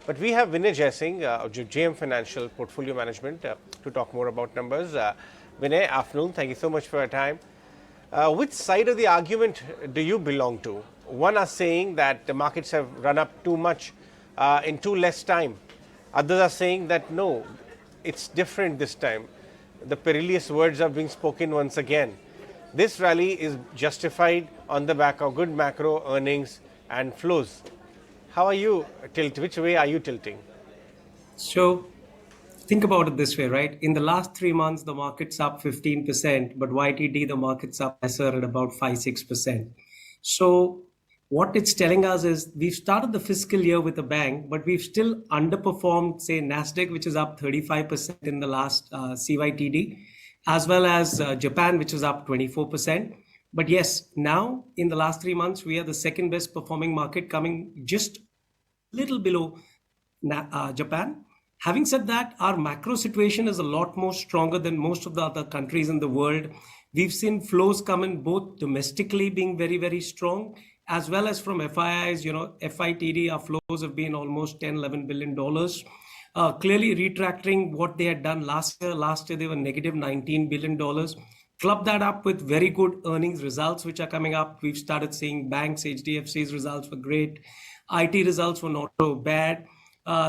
But we have Vinay Jaising of JM Financial Portfolio Management to talk more about numbers. Vinay, afternoon. Thank you so much for your time. Which side of the argument do you belong to? One are saying that the markets have run up too much in too less time. Others are saying that no, it's different this time. The perilous words are being spoken once again. This rally is justified on the back of good macro earnings and flows. How are you tilting? Which way are you tilting? So think about it this way, right? In the last 3 months, the market's up 15%, but YTD, the market's up lesser at about 5-6%. So what it's telling us is we've started the fiscal year with a bang, but we've still underperformed, say, NASDAQ, which is up 35% in the last CYTD, as well as Japan, which is up 24%. But yes, now in the last 3 months, we are the second best performing market, coming just a little below Japan. Having said that, our macro situation is a lot more stronger than most of the other countries in the world. We've seen flows come in both domestically being very, very strong, as well as from FIIs. FITD, our flows have been almost $10-11 billion. Clearly retracting what they had done last year. Last year, they were negative $19 billion. Club that up with very good earnings results, which are coming up. We've started seeing banks, HDFC's results were great. IT results were not so bad.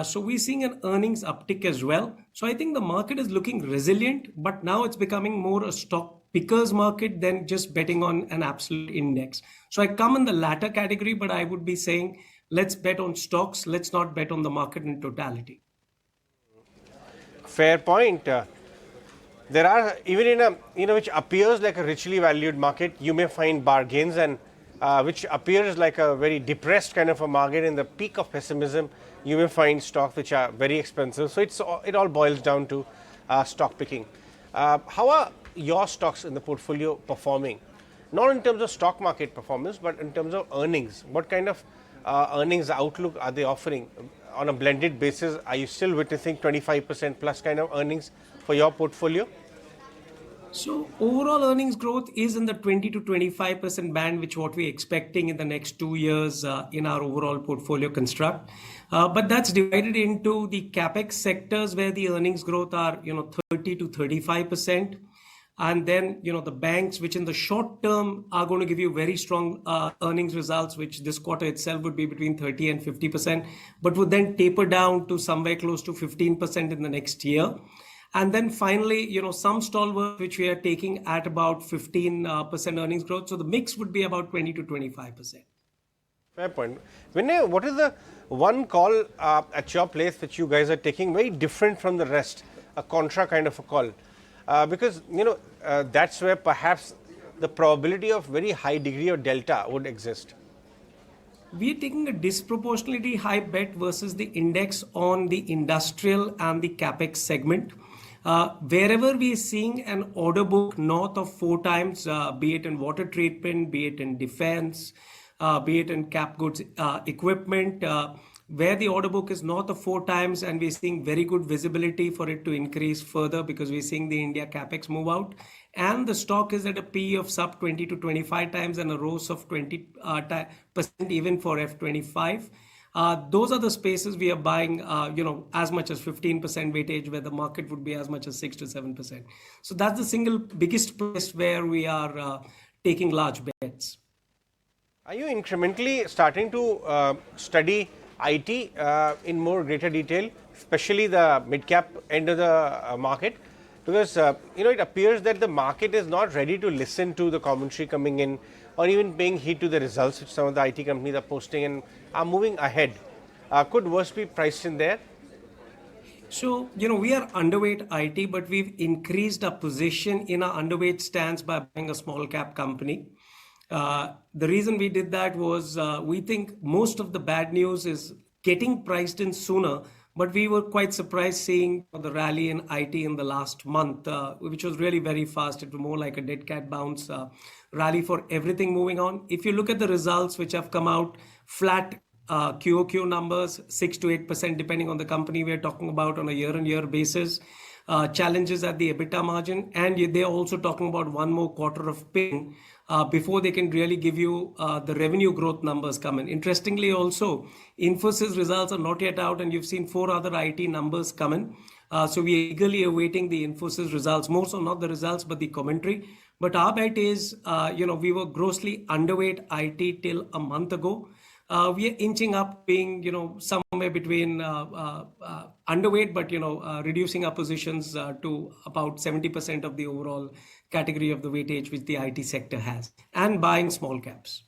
So we're seeing an earnings uptick as well. So I think the market is looking resilient, but now it's becoming more a stock pickers market than just betting on an absolute index. So I come in the latter category, but I would be saying, let's bet on stocks. Let's not bet on the market in totality. Fair point. There are, even in a which appears like a richly valued market, you may find bargains, and which appears like a very depressed kind of a market in the peak of pessimism, you may find stocks which are very expensive. So it all boils down to stock picking. How are your stocks in the portfolio performing? Not in terms of stock market performance, but in terms of earnings. What kind of earnings outlook are they offering? On a blended basis, are you still witnessing 25% plus kind of earnings for your portfolio? So overall earnings growth is in the 20 to 25% band, which what we're expecting in the next 2 years in our overall portfolio construct. But that's divided into the capex sectors where the earnings growth are 30 to 35%. And then, the banks, which in the short term are going to give you very strong earnings results, which this quarter itself would be between 30 and 50%, but would then taper down to somewhere close to 15% in the next year. And then finally, some stalwart, which we are taking at about 15% earnings growth. So the mix would be about 20 to 25%. Fair point. Vinay, what is the one call at your place that you guys are taking very different from the rest, a contra kind of a call? Because, that's where perhaps the probability of very high degree of delta would exist. We are taking a disproportionately high bet versus the index on the industrial and the capex segment. Wherever we are seeing an order book north of 4 times, be it in water treatment, be it in defense, be it in cap goods equipment, where the order book is north of 4 times, and we're seeing very good visibility for it to increase further because we're seeing the India capex move out, and the stock is at a PE of sub 20 to 25 times and a ROAS of 20% even for F25. Those are the spaces we are buying, as much as 15% weightage, where the market would be as much as 6 to 7%. So that's the single biggest place where we are taking large bets. Are you incrementally starting to study IT in more greater detail, especially the mid-cap end of the market? Because, it appears that the market is not ready to listen to the commentary coming in or even paying heed to the results which some of the IT companies are posting and are moving ahead. Could worst be priced in there? So, we are underweight IT, but we've increased our position in our underweight stance by buying a small cap company. The reason we did that was we think most of the bad news is getting priced in sooner, but we were quite surprised seeing the rally in IT in the last month, which was really very fast. It was more like a dead cat bounce rally for everything moving on. If you look at the results which have come out, flat QOQ numbers, 6 to 8%, depending on the company we're talking about on a year-on-year basis. Challenges at the EBITDA margin, and they're also talking about one more quarter of pain. before they can really give you the revenue growth numbers come in. Interestingly, also, Infosys results are not yet out, and you've seen 4 other IT numbers come in. So we are eagerly awaiting the Infosys results, more so not the results, but the commentary. But our bet is, we were grossly underweight IT till a month ago. We are inching up, being somewhere between underweight, but reducing our positions to about 70% of the overall category of the weightage which the IT sector has, and buying small caps.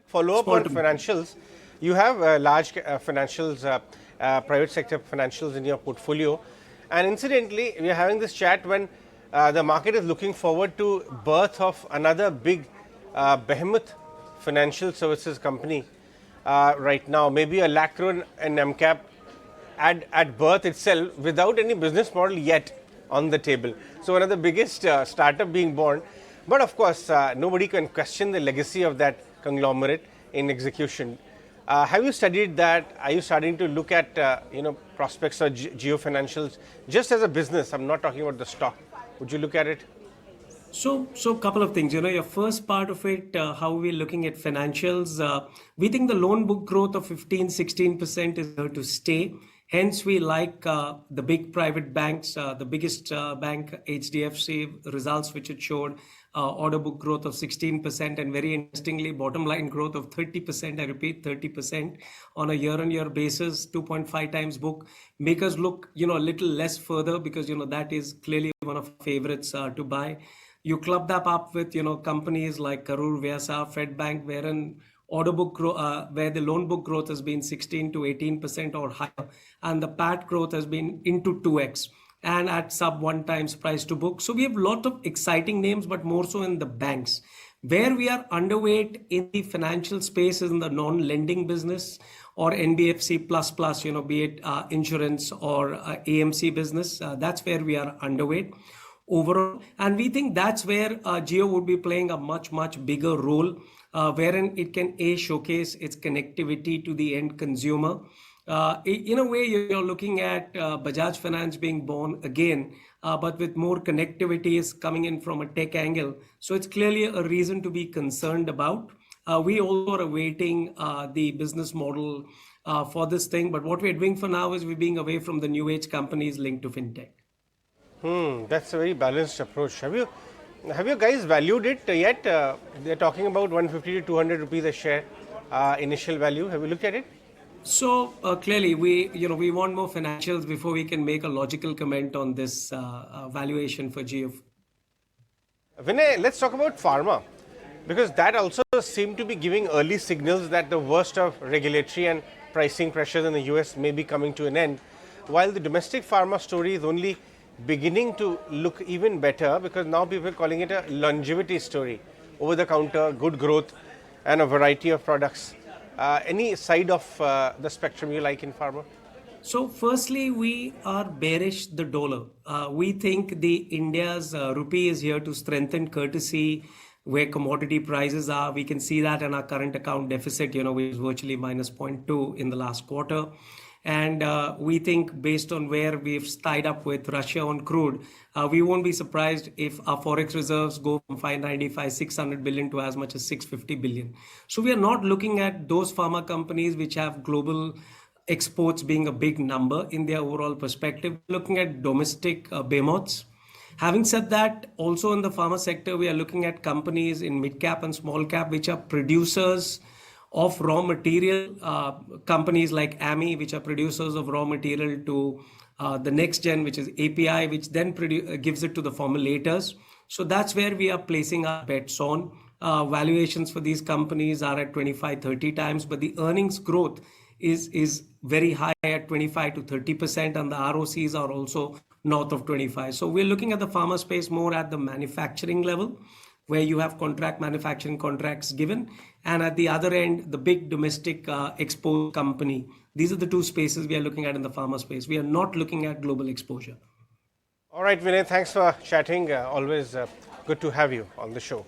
Follow up on financials. You have large financials, private sector financials in your portfolio, and incidentally, we are having this chat when the market is looking forward to birth of another big behemoth financial services company. Right now, maybe a lakh crore and MCAP at birth itself without any business model yet on the table. So one of the biggest startup being born. But of course, nobody can question the legacy of that conglomerate in execution. Have you studied that? Are you starting to look at prospects of Geo Financials just as a business? I'm not talking about the stock. Would you look at it? So a couple of things. Your first part of it, how we're looking at financials, we think the loan book growth of 15-16% is here to stay. Hence, we like the big private banks, the biggest bank, HDFC, results which it showed, order book growth of 16%, and very interestingly, bottom line growth of 30%. I repeat, 30% on a year-on-year basis, 2.5 times book. Make us look, a little less further, because, that is clearly one of our favorites to buy. You club that up with, companies like Karur Vyasa, Fed Bank, wherein order book where the loan book growth has been 16 to 18% or higher, and the PAT growth has been into 2x, and at sub 1 times price to book. So we have a lot of exciting names, but more so in the banks. Where we are underweight in the financial space is in the non-lending business or NBFC plus, be it insurance or AMC business. That's where we are underweight overall, and we think that's where Geo would be playing a much bigger role, wherein it can showcase its connectivity to the end consumer. In a way, you're looking at Bajaj Finance being born again, but with more connectivity is coming in from a tech angle. So it's clearly a reason to be concerned about. We also are awaiting the business model for this thing, but what we're doing for now is we're being away from the new age companies linked to fintech. That's a very balanced approach. Have you guys valued it yet? They're talking about 150 to 200 rupees a share initial value. Have you looked at it? So clearly, we want more financials before we can make a logical comment on this valuation for Geo. Vinay, let's talk about pharma, because that also seemed to be giving early signals that the worst of regulatory and pricing pressures in the US may be coming to an end, while the domestic pharma story is only beginning to look even better, because now people are calling it a longevity story, over the counter, good growth, and a variety of products. Any side of the spectrum you like in pharma? So firstly, we are bearish the dollar. We think the India's rupee is here to strengthen courtesy where commodity prices are. We can see that in our current account deficit, which is virtually minus 0.2 in the last quarter. And we think based on where we've tied up with Russia on crude, we won't be surprised if our forex reserves go from 595, 600 billion to as much as 650 billion. So we are not looking at those pharma companies which have global exports being a big number in their overall perspective. We're looking at domestic behemoths. Having said that, also in the pharma sector, we are looking at companies in mid cap and small cap which are producers of raw material, companies like AMI, which are producers of raw material to the next gen, which is API, which then gives it to the formulators. So that's where we are placing our bets on. Valuations for these companies are at 25, 30 times, but the earnings growth is very high at 25 to 30%, and the ROCs are also north of 25. So we're looking at the pharma space more at the manufacturing level, where you have contract manufacturing contracts given, and at the other end, the big domestic export company. These are the two spaces we are looking at in the pharma space. We are not looking at global exposure. All right, Vinay, thanks for chatting. Always good to have you on the show.